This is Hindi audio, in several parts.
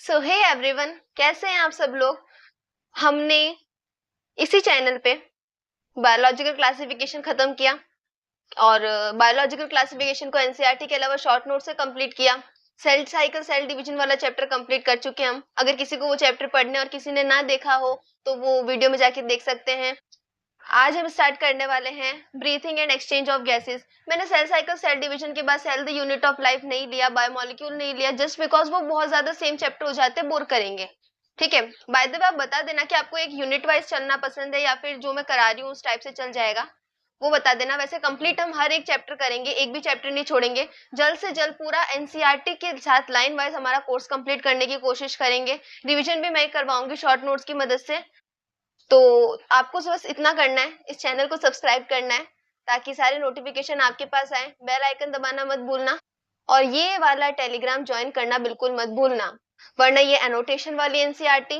सो हे एवरीवन, कैसे हैं आप सब लोग। हमने इसी चैनल पे बायोलॉजिकल क्लासिफिकेशन खत्म किया और बायोलॉजिकल क्लासिफिकेशन को एनसीईआरटी के अलावा शॉर्ट नोट से कंप्लीट किया। सेल साइकिल सेल डिवीजन वाला चैप्टर कंप्लीट कर चुके हैं हम। अगर किसी को वो चैप्टर पढ़ने और किसी ने ना देखा हो तो वो वीडियो में जाके देख सकते हैं। आज हम स्टार्ट करने वाले हैं breathing and exchange of gases. मैंने सेल साइकिल सेल डिवीजन के बाद cell the unit of life नहीं लिया, बायोमोलिक्यूल नहीं लिया, जस्ट बिकॉज वो बहुत ज्यादा सेम चैप्टर हो जाते हैं, बोर करेंगे। ठीक है, बाय द वे आप बता देना कि आपको एक यूनिट वाइज चलना पसंद है या फिर जो मैं करा रही हूँ उस टाइप से चल जाएगा, वो बता देना। वैसे कंप्लीट हम हर एक चैप्टर करेंगे, एक भी चैप्टर नहीं छोड़ेंगे। जल्द से जल्द पूरा एनसीईआरटी के साथ लाइन वाइज हमारा कोर्स कंप्लीट करने की कोशिश करेंगे। रिवीजन भी मैं करवाऊंगी शॉर्ट नोट्स की मदद से। तो आपको बस इतना करना है, इस चैनल को सब्सक्राइब करना है ताकि सारे नोटिफिकेशन आपके पास आए। बेल आइकन दबाना मत भूलना और ये वाला टेलीग्राम ज्वाइन करना बिल्कुल मत भूलना, वरना ये एनोटेशन वाली एनसीईआरटी,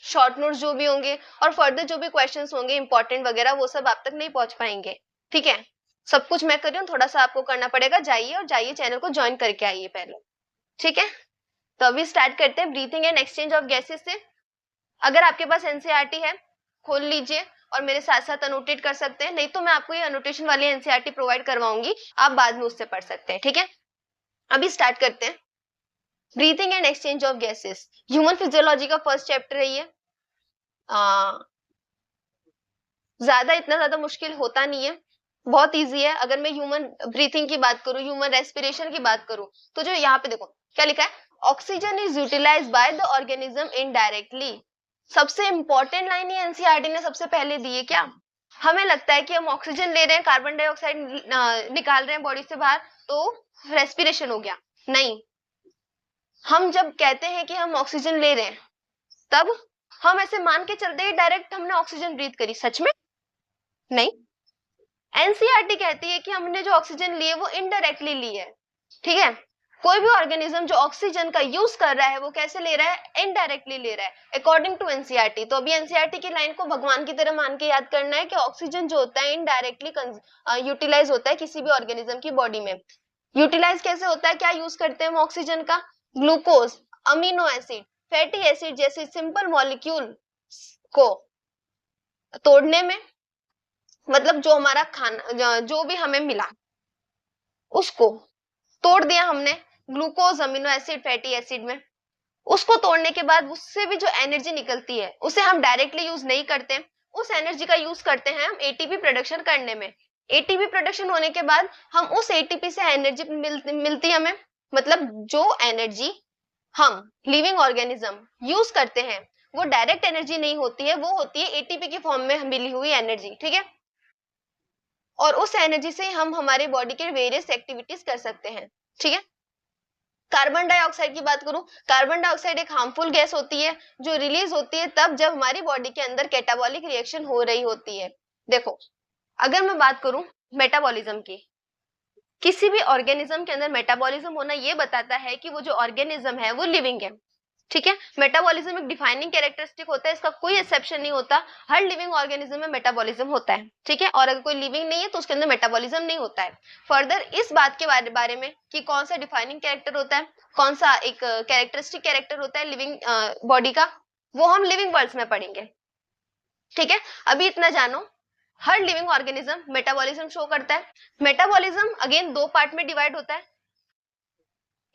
शॉर्ट नोट्स जो भी होंगे और फर्दर जो भी क्वेश्चंस होंगे इंपॉर्टेंट वगैरह, वो सब आप तक नहीं पहुंच पाएंगे। ठीक है, सब कुछ मैं कर रही हूँ, थोड़ा सा आपको करना पड़ेगा। जाइए और जाइए चैनल को ज्वाइन करके आइए पहले। ठीक है, तो अभी स्टार्ट करते हैं breathing and exchange of gases से। अगर आपके पास एनसीईआरटी है खोल लीजिए और मेरे साथ साथ अनोटेट कर सकते हैं, नहीं तो मैं आपको ये अनोटेशन वाली एनसीईआरटी प्रोवाइड करवाऊंगी, आप बाद में उससे पढ़ सकते हैं। ठीक है, अभी स्टार्ट करते हैं breathing and exchange of gases. Human physiology का फर्स्ट चैप्टर है ये। इतना ज्यादा मुश्किल होता नहीं है, बहुत इजी है। अगर मैं ह्यूमन ब्रीथिंग की बात करूं, ह्यूमन रेस्पिरेशन की बात करूं, तो जो यहाँ पे देखो क्या लिखा है, oxygen is utilise by the organism indirectly. सबसे इंपॉर्टेंट लाइन ये एनसीईआरटी ने सबसे पहले दी है। क्या हमें लगता है कि हम ऑक्सीजन ले रहे हैं, कार्बन डाइऑक्साइड निकाल रहे हैं बॉडी से बाहर, तो रेस्पिरेशन हो गया? नहीं, हम जब कहते हैं कि हम ऑक्सीजन ले रहे हैं तब हम ऐसे मान के चलते हैं डायरेक्ट हमने ऑक्सीजन ब्रीथ करी, सच में नहीं। एनसीईआरटी कहती है कि हमने जो ऑक्सीजन ली है वो इनडायरेक्टली ली है। ठीक है, कोई भी ऑर्गेनिज्म जो ऑक्सीजन का यूज कर रहा है वो कैसे ले रहा है, इनडायरेक्टली ले रहा है अकॉर्डिंग टू एनसीईआरटी। तो अभी एनसीईआरटी की लाइन को भगवान की तरह मान के याद करना है कि ऑक्सीजन जो होता है इनडायरेक्टली यूटिलाइज होता है किसी भी ऑर्गेनिज्म की बॉडी में। यूटिलाइज कैसे होता है, क्या यूज करते हैं हम ऑक्सीजन का, glucose, amino acid, fatty acid जैसे सिंपल मॉलिक्यूल को तोड़ने में, मतलब जो हमारा खाना जो भी हमें मिला उसको तोड़ दिया हमने glucose, amino acid, fatty acid में। उसको तोड़ने के बाद उससे भी जो एनर्जी निकलती है उसे हम डायरेक्टली यूज नहीं करते, उस एनर्जी का यूज करते हैं हम एटीपी प्रोडक्शन करने में। एटीपी प्रोडक्शन होने के बाद हम उस एटीपी से एनर्जी मिलती हमें, मतलब जो एनर्जी हम लिविंग ऑर्गेनिज्म यूज करते हैं वो डायरेक्ट एनर्जी नहीं होती है, वो होती है एटीपी के फॉर्म में मिली हुई एनर्जी। ठीक है, और उस एनर्जी से हम हमारे बॉडी के वेरियस एक्टिविटीज कर सकते हैं। ठीक है, कार्बन डाइऑक्साइड की बात करूं, कार्बन डाइऑक्साइड एक हार्मफुल गैस होती है जो रिलीज होती है तब जब हमारी बॉडी के अंदर कैटाबॉलिक रिएक्शन हो रही होती है। देखो, अगर मैं बात करूं मेटाबॉलिज्म की, किसी भी ऑर्गेनिज्म के अंदर मेटाबॉलिज्म होना ये बताता है कि वो जो ऑर्गेनिज्म है वो लिविंग है। ठीक है, मेटाबॉलिज्म एक डिफाइनिंग कैरेक्टरिस्टिक होता है, इसका कोई एक्सेप्शन नहीं होता, हर लिविंग ऑर्गेनिज्म में मेटाबॉलिज्म होता है। ठीक है, और अगर कोई लिविंग नहीं है तो उसके अंदर मेटाबॉलिज्म नहीं होता है। फर्दर इस बात के बारे में कि कौन सा डिफाइनिंग कैरेक्टर होता है, कौन सा एक कैरेक्टरिस्टिक कैरेक्टर होता है लिविंग बॉडी का, वो हम लिविंग वर्ड्स में पढ़ेंगे। ठीक है, अभी इतना जानो, हर लिविंग ऑर्गेनिज्म मेटाबॉलिज्म शो करता है। मेटाबॉलिज्म अगेन दो पार्ट में डिवाइड होता है,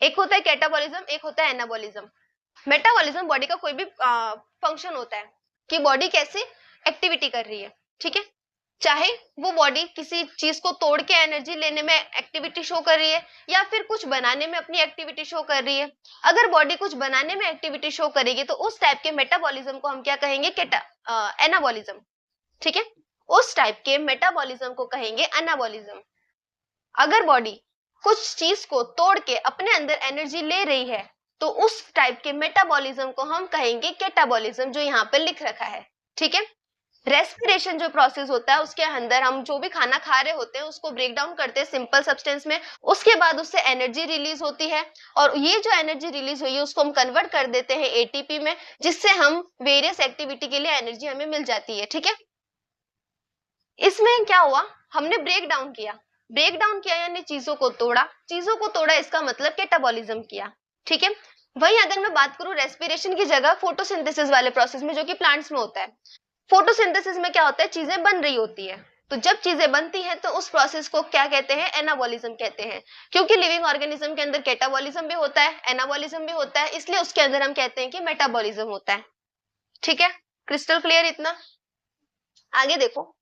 एक होता है कैटाबॉलिज्म, एक होता है एनाबॉलिज्म। मेटाबॉलिज्म बॉडी का कोई भी फंक्शन होता है कि बॉडी कैसे एक्टिविटी कर रही है। ठीक है, चाहे वो बॉडी किसी चीज को तोड़ के एनर्जी लेने में एक्टिविटी शो कर रही है या फिर कुछ बनाने में अपनी एक्टिविटी शो कर रही है। अगर बॉडी कुछ बनाने में एक्टिविटी शो करेगी तो उस टाइप के मेटाबॉलिज्म को हम क्या कहेंगे, एनाबॉलिज्म। ठीक है, उस टाइप के मेटाबॉलिज्म को कहेंगे एनाबॉलिज्म। अगर बॉडी कुछ चीज को तोड़ के अपने अंदर एनर्जी ले रही है तो उस टाइप के मेटाबॉलिज्म को हम कहेंगे कैटाबॉलिज्म, जो यहाँ पे लिख रखा है। ठीक है, रेस्पिरेशन जो प्रोसेस होता है उसके अंदर हम जो भी खाना खा रहे होते हैं उसको ब्रेक डाउन करते हैं सिंपल सब्सटेंस में, उसके बाद उससे एनर्जी रिलीज होती है और ये जो एनर्जी रिलीज हुई है उसको हम कन्वर्ट कर देते हैं एटीपी में, जिससे हम वेरियस एक्टिविटी के लिए एनर्जी हमें मिल जाती है। ठीक है, इसमें क्या हुआ, हमने ब्रेक डाउन किया यानी चीजों को तोड़ा, इसका मतलब कैटाबॉलिज्म किया। ठीक है, वहीं अगर मैं बात करूं रेस्पिरेशन की जगह फोटोसिंथेसिस वाले प्रोसेस में, जो कि प्लांट्स में होता है, फोटोसिंथेसिस में क्या होता है, चीजें बन रही होती है, तो जब चीजें बनती हैं तो उस प्रोसेस को क्या कहते हैं, एनाबॉलिज्म कहते हैं। क्योंकि लिविंग ऑर्गेनिज्म के अंदर कैटाबॉलिज्म भी होता है, एनाबॉलिज्म भी होता है, इसलिए उसके अंदर हम कहते हैं कि मेटाबॉलिज्म होता है। ठीक है, क्रिस्टल क्लियर इतना? आगे देखो,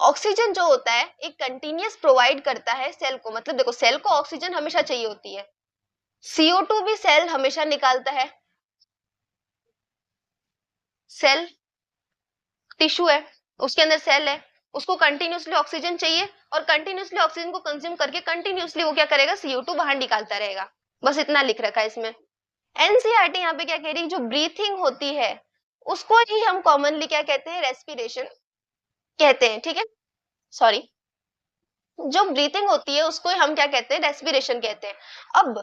ऑक्सीजन जो होता है एक कंटिन्यूअस प्रोवाइड करता है सेल को, मतलब देखो सेल को ऑक्सीजन हमेशा चाहिए होती है, CO2 भी सेल हमेशा निकालता है। सेल टिश्यू है, उसके अंदर सेल है, उसको कंटिन्यूअसली ऑक्सीजन चाहिए, और कंटिन्यूअसली ऑक्सीजन को कंज्यूम करके कंटिन्यूअसली वो क्या करेगा, CO2 बाहर निकालता रहेगा। बस इतना लिख रखा है इसमें। एनसीईआरटी यहाँ पे क्या कह रही है, जो ब्रीथिंग होती है उसको ही हम कॉमनली क्या कहते हैं, रेस्पिरेशन कहते हैं। ठीक है, सॉरी, जो ब्रीथिंग होती है उसको हम क्या कहते हैं, रेस्पिरेशन कहते हैं। अब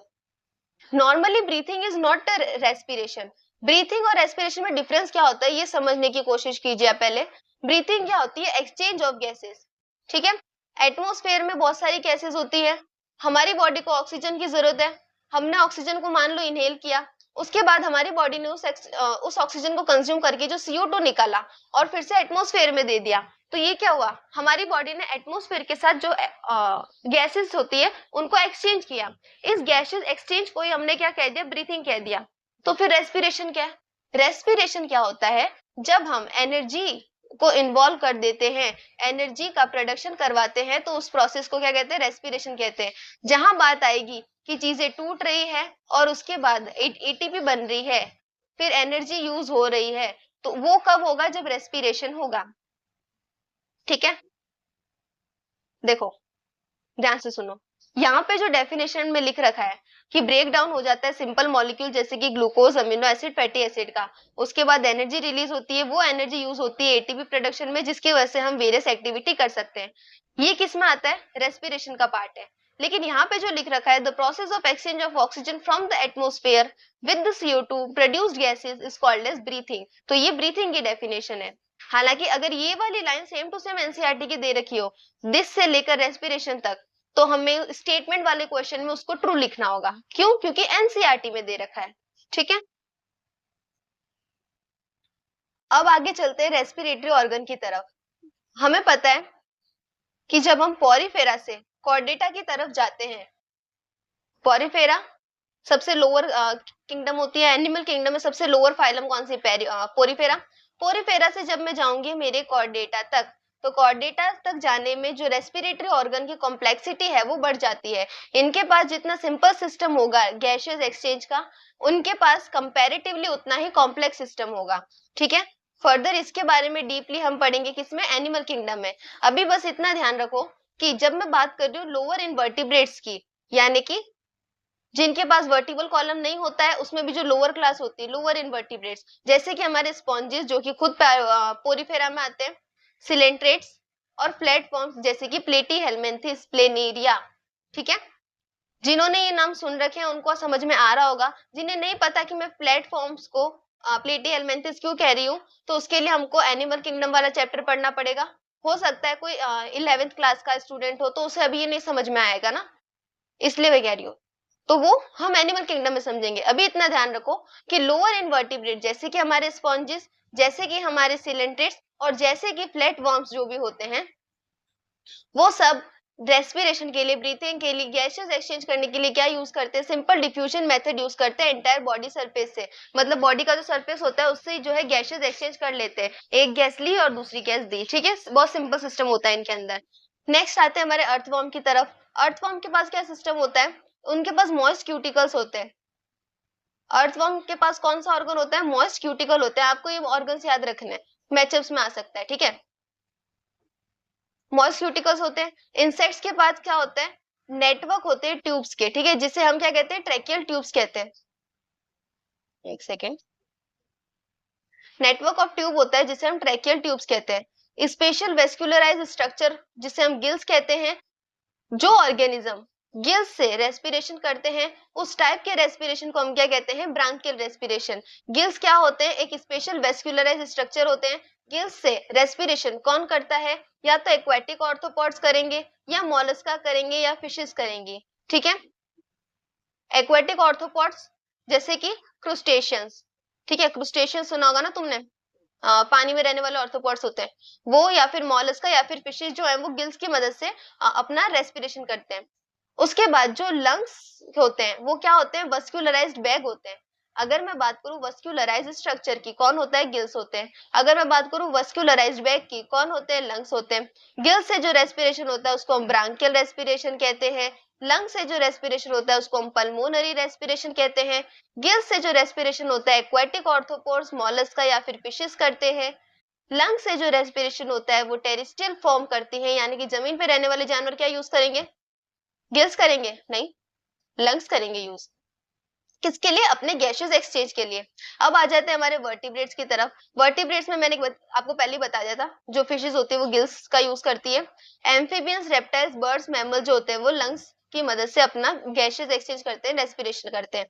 normally breathing is not respiration. Breathing और रेस्पिरेशन में डिफरेंस क्या होता है, ये समझने की कोशिश कीजिए आप पहले। ब्रीथिंग क्या होती है, एक्सचेंज ऑफ गैसेस। ठीक है, एटमॉस्फेयर में बहुत सारी गैसेस होती है, हमारी बॉडी को ऑक्सीजन की जरूरत है, हमने ऑक्सीजन को मान लो इनहेल किया, उसके बाद हमारी बॉडी ने उस ऑक्सीजन को कंज्यूम करके जो CO2 निकाला और फिर से एटमॉस्फेयर में दे दिया, तो ये क्या हुआ, हमारी बॉडी ने एटमॉस्फेयर के साथ जो गैसेस होती है उनको एक्सचेंज किया। इस गैसेस एक्सचेंज को ही हमने क्या कह दिया, ब्रीथिंग कह दिया। तो फिर रेस्पिरेशन क्या है, रेस्पिरेशन क्या होता है, जब हम एनर्जी को इन्वॉल्व कर देते हैं, एनर्जी का प्रोडक्शन करवाते हैं, तो उस प्रोसेस को क्या कहते हैं, रेस्पिरेशन कहते हैं। जहां बात आएगी कि चीजें टूट रही है और उसके बाद ATP बन रही है, फिर एनर्जी यूज हो रही है, तो वो कब होगा, जब रेस्पिरेशन होगा। ठीक है, देखो ध्यान से सुनो, यहाँ पे जो डेफिनेशन में लिख रखा है कि ब्रेक डाउन हो जाता है सिंपल मॉलिक्यूल जैसे कि glucose, amino acid, fatty acid का, उसके बाद एनर्जी रिलीज होती है, वो एनर्जी यूज होती है एटीपी प्रोडक्शन में, जिसकी वजह से हम वेरियस एक्टिविटी कर सकते हैं। ये किस में आता है, रेस्पिरेशन का पार्ट है। लेकिन यहाँ पे जो लिख रखा है, the process of exchange of oxygen from the atmosphere with the CO2 produced gases is called as breathing. तो ये ब्रीथिंग की डेफिनेशन है। हालांकि अगर ये वाली line same to same NCERT की दे रखी हो, दिस से लेकर रेस्पिरेशन तक, तो हमें स्टेटमेंट वाले क्वेश्चन में उसको ट्रू लिखना होगा। क्यों, क्योंकि एनसीईआरटी में दे रखा है। ठीक है, अब आगे चलते हैं रेस्पिरेटरी ऑर्गन की तरफ। हमें पता है कि जब हम पॉरीफेरा से कॉर्डेटा की तरफ जाते हैं, पॉरीफेरा सबसे लोअर किंगडम होती है, एनिमल किंगडम में सबसे लोअर फाइलम कौन सी, पोरीफेरा। पोरीफेरा से जब मैं जाऊंगी मेरे कॉर्डेटा तक, तो कॉर्डेटा तक जाने में जो रेस्पिरेटरी ऑर्गन की कॉम्प्लेक्सिटी है वो बढ़ जाती है। इनके पास जितना सिंपल सिस्टम होगा गैसियस एक्सचेंज का, उनके पास कंपैरेटिवली उतना ही कॉम्प्लेक्स सिस्टम होगा। ठीक है, फर्दर इसके बारे में डीपली हम पढ़ेंगे किसमें, एनिमल किंगडम में। अभी बस इतना ध्यान रखो कि जब मैं बात कर रही हूँ लोअर इनवर्टिब्रेट्स की, यानी कि जिनके पास वर्टिबल कॉलम नहीं होता है, उसमें भी जो लोअर क्लास होती है, लोअर इनवर्टिब्रेट्स, जैसे कि हमारे स्पॉन्जेस जो कि खुद पोरीफेरा में आते हैं, सिलेंट्रेट्स और प्लेटफॉर्म्स जैसे कि प्लेटीहेल्मिन्थेस, प्लेनेरिया। ठीक है, जिन्होंने ये नाम सुन रखे हैं उनको समझ में आ रहा होगा, जिन्हें नहीं पता कि मैं प्लेटफॉर्म्स को प्लेटीहेल्मिन्थेस क्यों कह रही हूँ, तो उसके लिए हमको एनिमल किंगडम वाला चैप्टर पढ़ना पड़ेगा। हो सकता है कोई 11th क्लास का स्टूडेंट हो तो उसे अभी ये नहीं समझ में आएगा ना, इसलिए मैं कह रही हूँ। तो वो हम एनिमल किंगडम में समझेंगे। अभी इतना ध्यान रखो कि लोअर इनवर्टिब्रेट जैसे कि हमारे स्पॉन्जेस, जैसे कि हमारे सिलेंट्रेट्स और जैसे कि फ्लैट वर्म्स जो भी होते हैं, वो सब रेस्पिरेशन के लिए, ब्रीथिंग के लिए, गैसेस एक्सचेंज करने के लिए क्या यूज करते हैं, सिंपल डिफ्यूजन मेथड यूज करते हैं एंटायर बॉडी सरफेस से। मतलब बॉडी का जो सरफेस होता है उससे जो है गैसेस एक्सचेंज कर लेते हैं, एक गैस ली और दूसरी गैस दी। ठीक है, बहुत सिंपल सिस्टम होता है इनके अंदर। नेक्स्ट आते हैं हमारे अर्थवर्म की तरफ। अर्थवर्म के पास क्या सिस्टम होता है, उनके पास मॉइस्ट क्यूटिकल्स होते हैं। अर्थवर्म के पास कौन सा ऑर्गन होता है, मॉइस्ट क्यूटिकल होता है। आपको ये ऑर्गन याद रखने हैं, मैचअप्स में आ सकता है। ठीक है, मॉइस्ट क्यूटिकल्स होते हैं। इंसेक्ट्स के पास क्या होता है, नेटवर्क होते हैं ट्यूब्स के। ठीक है, जिसे हम क्या कहते हैं, ट्रैकियल ट्यूब्स कहते हैं। एक सेकेंड, नेटवर्क ऑफ ट्यूब होता है जिसे हम ट्रैकियल ट्यूब्स कहते हैं। स्पेशल वेस्कुलराइज स्ट्रक्चर जिसे हम गिल्स कहते हैं। जो ऑर्गेनिज्म गिल्स से रेस्पिरेशन करते हैं उस टाइप के रेस्पिरेशन को हम क्या कहते हैं, ब्रांकियल रेस्पिरेशन। गिल्स क्या होते हैं, एक स्पेशल वेस्कुलराइज स्ट्रक्चर होते हैं। गिल्स से रेस्पिरेशन कौन करता है, या तो एक्वाटिक ऑर्थोपॉड्स करेंगे, या मोलस्का करेंगे, या फिशेस करेंगे। ठीक है, एक्वाटिक ऑर्थोपॉड्स जैसे कि क्रूस्टेशियंस, ठीक है, क्रूस्टेशियन सुना होगा ना तुमने, पानी में रहने वाले ऑर्थ्रोपोड्स होते हैं वो, या फिर मॉलस्का या फिर फिशेज जो है वो गिल्स की मदद से अपना रेस्पिरेशन करते हैं। उसके बाद जो लंग्स होते हैं वो क्या होते हैं, वस्कुलराइज्ड बैग होते हैं। अगर मैं बात करूं वस्कुलराइज्ड स्ट्रक्चर की, कौन होता है, गिल्स होते हैं। अगर मैं बात करूं वस्कुलराइज्ड बैग की, कौन होते हैं, लंग्स होते हैं। गिल्स से जो रेस्पिरेशन होता है उसको हम ब्रांकियल रेस्पिरेशन कहते हैं। लंग से जो रेस्पिरेशन होता है उसको हम पल्मोनरी रेस्पिरेशन कहते हैं। गिल्स से जो रेस्पिरेशन होता है एक्वाटिक ऑर्थ्रोपोड्स, मॉलस्का या फिर फिशेस करते हैं। लंग से जो रेस्पिरेशन होता है वो टेरेस्ट्रियल फॉर्म करती है, यानी कि जमीन पे रहने वाले जानवर क्या यूज करेंगे, गिल्स करेंगे, नहीं, लंग्स करेंगे यूज। किसके लिए, अपने गैसेस एक्सचेंज के लिए। अब आ जाते हैं हमारे वर्टिब्रेट्स की तरफ। वर्टिब्रेट्स में मैंने आपको पहले ही बता दिया था, जो फिशेस होती है वो गिल्स का यूज करती है। एम्फीबियंस, रेप्टाइल्स, बर्ड्स, मैमल जो होते हैं वो लंग्स की मदद से अपना गैसेस एक्सचेंज करते हैं, रेस्पिरेशन करते हैं।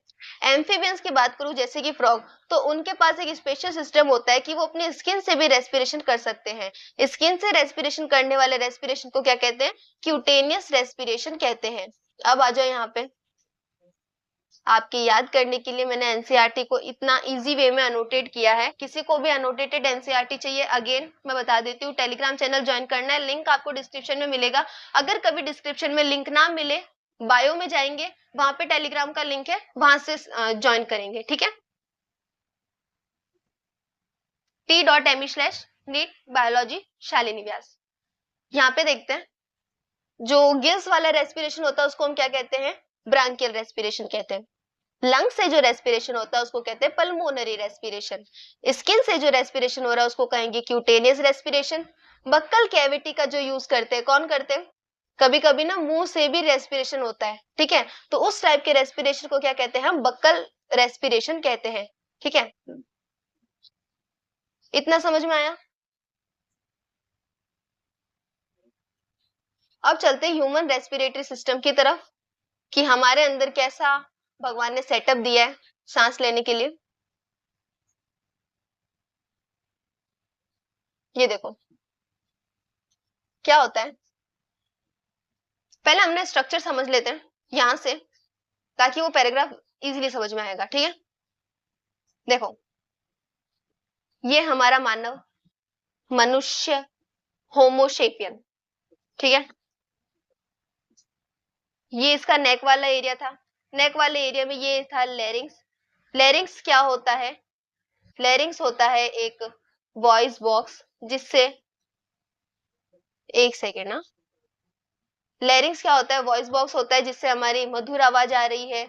एम्फीबियंस की बात करूं जैसे कि फ्रॉग, तो उनके पास एक स्पेशल सिस्टम होता है कि वो अपनी स्किन से भी रेस्पिरेशन कर सकते हैं। स्किन से रेस्पिरेशन करने वाले रेस्पिरेशन को क्या कहते हैं, क्यूटेनियस रेस्पिरेशन कहते हैं। अब आ जाओ यहाँ पे, आपके याद करने के लिए मैंने एनसीईआरटी को इतना इजी वे में अनोटेट किया है। किसी को भी अनोटेटेड एनसीईआरटी चाहिए, अगेन मैं बता देती हूँ, टेलीग्राम चैनल ज्वाइन करना है, लिंक आपको डिस्क्रिप्शन में मिलेगा। अगर कभी डिस्क्रिप्शन में लिंक ना मिले, बायो में जाएंगे, वहां पे टेलीग्राम का लिंक है, वहां से ज्वाइन करेंगे, ठीक है। t.me/नीट बायोलॉजी शालिनी व्यास। यहाँ पे देखते हैं, जो गिल्स वाला रेस्पिरेशन होता है उसको हम क्या कहते हैं, ब्रांकियल रेस्पिरेशन कहते हैं। लंग से जो रेस्पिरेशन होता है उसको कहते हैं पल्मोनरी रेस्पिरेशन। स्किन से जो रेस्पिरेशन हो रहा है उसको कहेंगे क्यूटेनियस रेस्पिरेशन। बक्कल कैविटी का जो यूज करते हैं, कौन करते हैं, कभी कभी ना मुंह से भी रेस्पिरेशन होता है, ठीक है, तो उस टाइप के रेस्पिरेशन को क्या कहते हैं, हम बक्कल रेस्पिरेशन कहते हैं, ठीक है। इतना समझ में आया। अब चलते हैं ह्यूमन रेस्पिरेटरी सिस्टम की तरफ, कि हमारे अंदर कैसा भगवान ने सेटअप दिया है सांस लेने के लिए। ये देखो क्या होता है, पहले हमने स्ट्रक्चर समझ लेते हैं यहां से, ताकि वो पैराग्राफ इजीली समझ में आएगा, ठीक है। देखो, ये हमारा मानव, मनुष्य, होमोशेपियन, ठीक है। ये इसका नेक वाला एरिया था, नेक वाले एरिया में ये था लेरिंग्स। लेरिंग्स क्या होता है, लेरिंग्स होता है एक वॉइस बॉक्स, जिससे, एक सेकेंड ना, लेरिंग्स क्या होता है, वॉइस बॉक्स होता है जिससे हमारी मधुर आवाज आ रही है।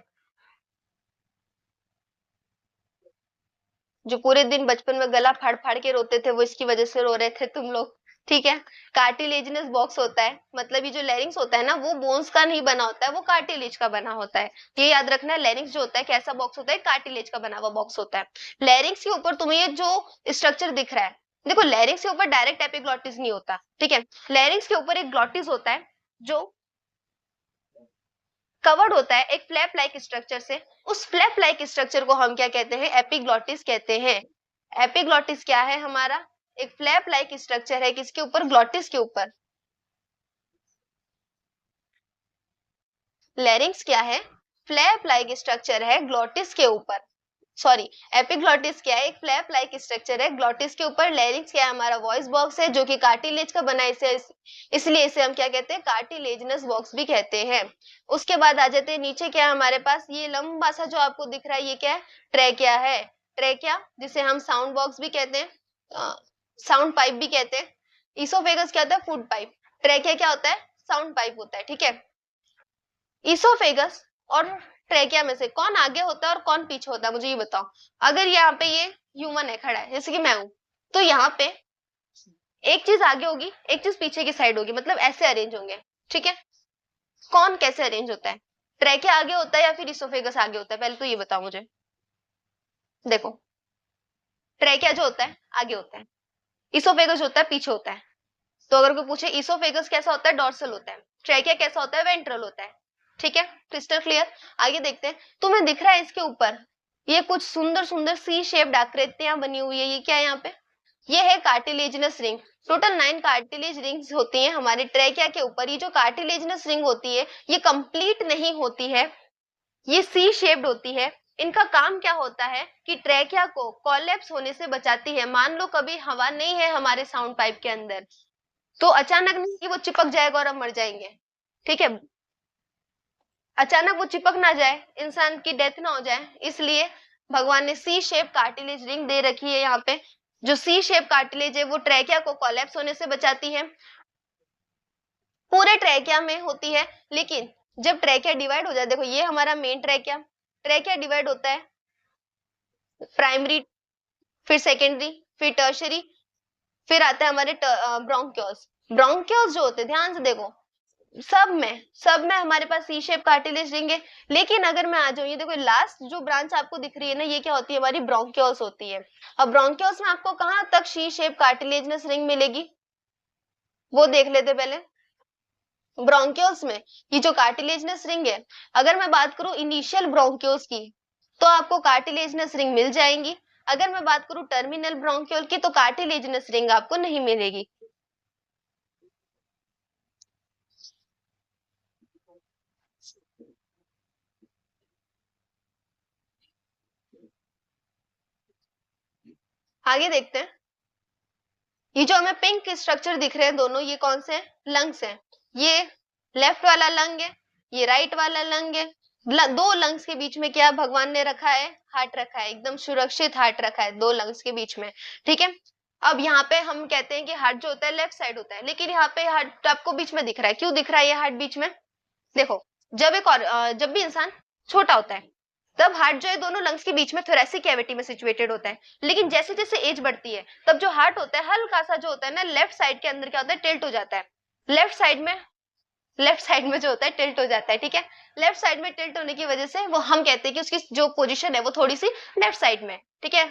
जो पूरे दिन बचपन में गला फाड़ फाड़ के रोते थे वो इसकी वजह से रो रहे थे तुम लोग, ठीक है। कार्टिलेजिनस बॉक्स होता है, मतलब ये जो लेरिंग्स होता है ना वो बोन्स का नहीं बना होता है, वो कार्टिलेज का बना होता है। ये याद रखना है, लेरिंग्स जो होता है कैसा बॉक्स होता है, कार्टिलेज का बना हुआ बॉक्स होता है। लेरिंग्स के ऊपर तुम्हें ये जो स्ट्रक्चर दिख रहा है, देखो लेरिंग्स के ऊपर डायरेक्ट एपिग्लॉटिस नहीं होता, ठीक है। लेरिंग्स के ऊपर एक ग्लॉटिस होता है जो कवर्ड होता है एक फ्लैप लाइक स्ट्रक्चर से। उस फ्लैप लाइक स्ट्रक्चर को हम क्या कहते हैं, एपिग्लॉटिस कहते हैं। एपिग्लॉटिस क्या है हमारा, एक फ्लैप लाइक स्ट्रक्चर है, किसके ऊपर, ग्लॉटिस के ऊपर। लेरिंग्स क्या है, फ्लैप लाइक स्ट्रक्चर है ग्लॉटिस के ऊपर, सॉरी, एपिग्लॉटिस क्या है, एक फ्लैप लाइक स्ट्रक्चर है ग्लॉटिस के ऊपर। लेरिंग्स क्या है, हमारा वॉइस बॉक्स है जो कि कार्टिलेज का बना है, इसलिए इसे हम क्या कहते हैं, कार्टिलेजिनस बॉक्स भी कहते हैं। उसके बाद आ जाते हैं नीचे, क्या है हमारे पास, ये लंबा सा जो आपको दिख रहा है ये क्या है, ट्रैकिया है। ट्रैकिया जिसे हम साउंड बॉक्स भी कहते हैं, साउंड पाइप भी कहते हैं। इसोफेगस क्या होता है, फूड पाइप। ट्रैकिया क्या होता है, साउंड पाइप होता है, ठीक है। इसोफेगस और ट्रैकिया में से कौन आगे होता है और कौन पीछे होता है, मुझे ये बताओ। अगर यहाँ पे ये ह्यूमन है खड़ा है, जैसे कि मैं हूं, तो यहाँ पे एक चीज आगे होगी, एक चीज पीछे की साइड होगी, मतलब ऐसे अरेंज होंगे, ठीक है। कौन कैसे अरेंज होता है, ट्रैकिया आगे होता है या फिर इसोफेगस आगे होता है, पहले तो ये बताओ मुझे। देखो, ट्रैकिया जो होता है आगे होता है, इसोफेगस जो होता है पीछे होता है। तो अगर कोई पूछे इसोफेगस कैसा होता है, डॉर्सल होता है, ट्रैकिया कैसा होता है, वेंट्रल होता है, ठीक है, क्रिस्टल क्लियर। आगे देखते हैं, तुम्हें दिख रहा है इसके ऊपर ये कुछ सुंदर सुंदर सी शेप्ड आकृतियां बनी हुई है, ये क्या है यहाँ पे, ये है cartilaginous ring. Total 9 cartilage rings होती हैं हमारे ट्रैकिया के ऊपर। ये जो कार्टिलेजिनस रिंग होती है ये कंप्लीट नहीं होती है, ये सी शेप्ड होती है, इनका काम क्या होता है कि ट्रैकिया को कोलैप्स होने से बचाती है। मान लो कभी हवा नहीं है हमारे साउंड पाइप के अंदर, तो अचानक नहीं कि वो चिपक जाएगा और हम मर जाएंगे, ठीक है, अचानक वो चिपक ना जाए, इंसान की डेथ ना हो जाए, इसलिए भगवान ने सी शेप कार्टिलेज रिंग दे रखी है यहाँ पे। जो सी शेप कार्टिलेज है वो ट्रैकिया को कोलैप्स होने से बचाती है, पूरे ट्रैकिया में होती है। लेकिन जब ट्रैकिया डिवाइड हो जाए, देखो ये हमारा मेन ट्रैकिया, ट्रैकिया डिवाइड होता है प्राइमरी, फिर सेकेंडरी, फिर टर्शरी, फिर आता है हमारे ब्रोंकियोल्स। ब्रोंकियोल्स जो होते हैं, ध्यान से देखो, सब में हमारे पास सी शेप कार्टिलेज रिंग है। लेकिन अगर मैं आ जाऊं, ये देखो लास्ट जो ब्रांच आपको दिख रही है ना, ये क्या होती है, हमारी ब्रोंकियोल्स होती है। अब ब्रोंकियोल्स में आपको कहां तक सी शेप कार्टिलेजनस रिंग मिलेगी, वो देख लेते पहले। ब्रोंकियोल्स में ये जो कार्टिलेजनस रिंग है, अगर मैं बात करूं इनिशियल ब्रोंकियोल्स की, तो आपको कार्टिलेजनस रिंग मिल जाएंगी। अगर मैं बात करूं टर्मिनल ब्रोंकियोल की, तो कार्टिलेजनस रिंग आपको नहीं मिलेगी। आगे देखते हैं, ये जो हमें पिंक स्ट्रक्चर दिख रहे हैं दोनों, ये कौन से हैं, लंग्स हैं। ये लेफ्ट वाला लंग है, ये राइट वाला लंग है। दो लंग्स के बीच में क्या भगवान ने रखा है, हार्ट रखा है, एकदम सुरक्षित हार्ट रखा है दो लंग्स के बीच में, ठीक है। अब यहाँ पे हम कहते हैं कि हार्ट जो होता है लेफ्ट साइड होता है, लेकिन यहाँ पे हार्ट आपको बीच में दिख रहा है, क्यों दिख रहा है ये हार्ट बीच में, देखो जब भी इंसान छोटा होता है, तब हार्ट जो है दोनों लंग्स के बीच में थोरेसिक कैविटी में सिचुएटेड होता है। लेकिन जैसे जैसे एज बढ़ती है, तब जो हार्ट होता है हल्का सा जो होता है ना, लेफ्ट साइड के अंदर क्या होता है, टिल्ट हो जाता है। लेफ्ट साइड में जो होता है टिल्ट हो जाता है, ठीक है। लेफ्ट साइड में टिल्ट होने की वजह से वो हम कहते हैं कि उसकी जो पोजीशन है वो थोड़ी सी लेफ्ट साइड में, ठीक है।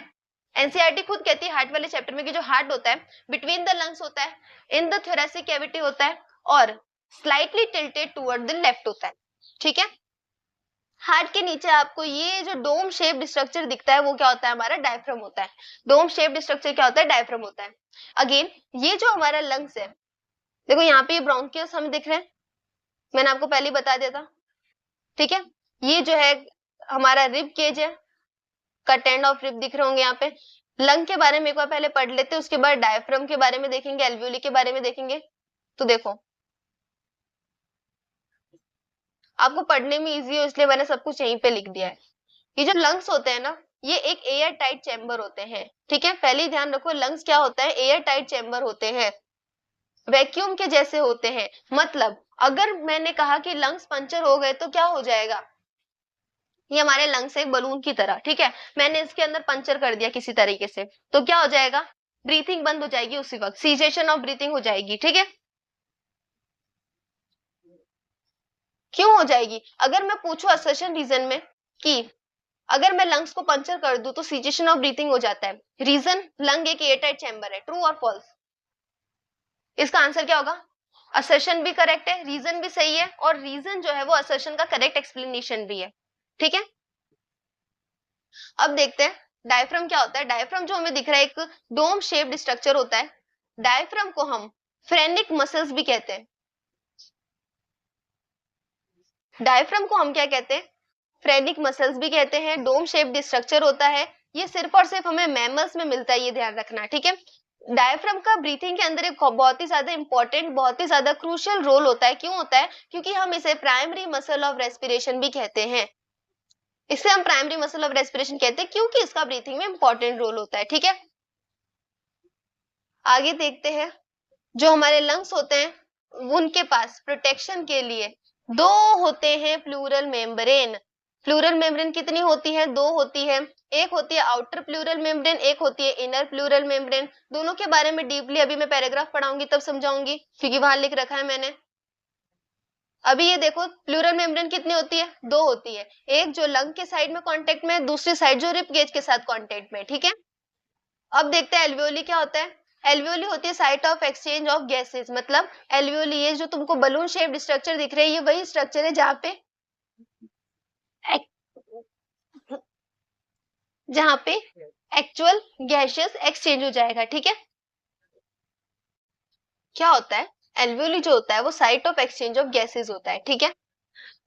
एनसीईआरटी खुद कहती है हार्ट वाले चैप्टर में कि जो हार्ट होता है बिटवीन द लंग्स होता है, इन द थोरेसिक कैविटी होता है, और slightly tilted toward the left होता है, ठीक है। हार्ट के नीचे आपको ये जो डोम शेप्ड स्ट्रक्चर दिखता है, वो क्या होता है, हमारा डायफ्राम होता है। डोम शेप्ड स्ट्रक्चर क्या होता है, डायफ्राम होता है। अगेन ये जो हमारा लंग्स है, देखो यहाँ पे ब्रोंकियस हमें दिख रहे हैं, मैंने आपको पहले ही बता दिया था, ठीक है। ये जो है हमारा रिब केज है, कट एंड ऑफ रिब दिख रहे होंगे यहाँ पे। लंग के बारे में एक बार पहले पढ़ लेते हैं, उसके बाद डायफ्राम के बारे में देखेंगे, एल्वियोली के बारे में देखेंगे। तो देखो आपको पढ़ने में इजी हो इसलिए मैंने सब कुछ यहीं पे लिख दिया है। ये जो लंग्स होते हैं ना, ये एक एयर टाइट चैम्बर होते हैं, ठीक है। पहले ही ध्यान रखो, लंग्स क्या होता है, एयर टाइट चैम्बर होते हैं, वैक्यूम के जैसे होते हैं। मतलब अगर मैंने कहा कि लंग्स पंचर हो गए तो क्या हो जाएगा, ये हमारे लंग्स एक बलून की तरह, ठीक है। मैंने इसके अंदर पंचर कर दिया किसी तरीके से, तो क्या हो जाएगा, ब्रीथिंग बंद हो जाएगी, उसी वक्त सीजेशन ऑफ ब्रीथिंग हो जाएगी, ठीक है। क्यों हो जाएगी, अगर मैं पूछू असर्शन रीजन में कि अगर मैं लंग्स को पंचर कर दूं तो सीजेशन ऑफ ब्रीथिंग हो जाता है, रीजन लंग एक एयरटाइट चैम्बर है, ट्रू और फॉल्स, इसका आंसर क्या होगा, असर्शन भी करेक्ट है, रीजन भी सही है, और रीजन जो है वो असर्शन का करेक्ट एक्सप्लेनेशन भी है, ठीक है। अब देखते हैं डायफ्राम क्या होता है। डायफ्राम जो हमें दिख रहा है एक डोम शेप्ड स्ट्रक्चर होता है। डायफ्राम को हम फ्रेनिक मसल्स भी कहते हैं। डायफ्राम को हम क्या कहते हैं, फ्रेनिक मसल्स भी कहते हैं। डोम शेप्ड स्ट्रक्चर होता है, ये सिर्फ और सिर्फ हमें मैमल्स में मिलता है, ये ध्यान रखना, ठीक है। डायफ्राम का ब्रीथिंग के अंदर एक बहुत ही ज्यादा इंपॉर्टेंट, बहुत ही ज्यादा क्रूशियल रोल होता है। क्यों होता है, क्योंकि हम इसे प्राइमरी मसल ऑफ रेस्पिरेशन भी कहते हैं। इसे हम प्राइमरी मसल ऑफ रेस्पिरेशन कहते हैं क्योंकि इसका ब्रीथिंग में इंपॉर्टेंट रोल होता है, ठीक है। आगे देखते हैं, जो हमारे लंग्स होते हैं उनके पास प्रोटेक्शन के लिए दो होते हैं प्लूरल मेम्ब्रेन। प्लूरल मेम्ब्रेन कितनी होती है, दो होती है। एक होती है आउटर प्लूरल मेम्ब्रेन, एक होती है इनर प्लूरल मेम्ब्रेन। दोनों के बारे में डीपली अभी मैं पैराग्राफ पढ़ाऊंगी तब समझाऊंगी, क्योंकि वहां लिख रखा है मैंने। अभी ये देखो प्लूरल मेम्ब्रेन कितनी होती है, दो होती है। एक जो लंग के साइड में कांटेक्ट में, दूसरी साइड जो रिब गेज के साथ कांटेक्ट में, ठीक है। अब देखते हैं एल्वियोली क्या होता है। एल्वियोली होती है site of exchange of gases. मतलब एल्वियोली, ये जो तुमको बलून शेप्ड स्ट्रक्चर दिख रहे हैं, ये वही स्ट्रक्चर है जहां पे एक्चुअल गैसेस एक्सचेंज हो जाएगा, ठीक है। क्या होता है, एल्वियोली जो होता है वो site of exchange of gases होता है, ठीक है।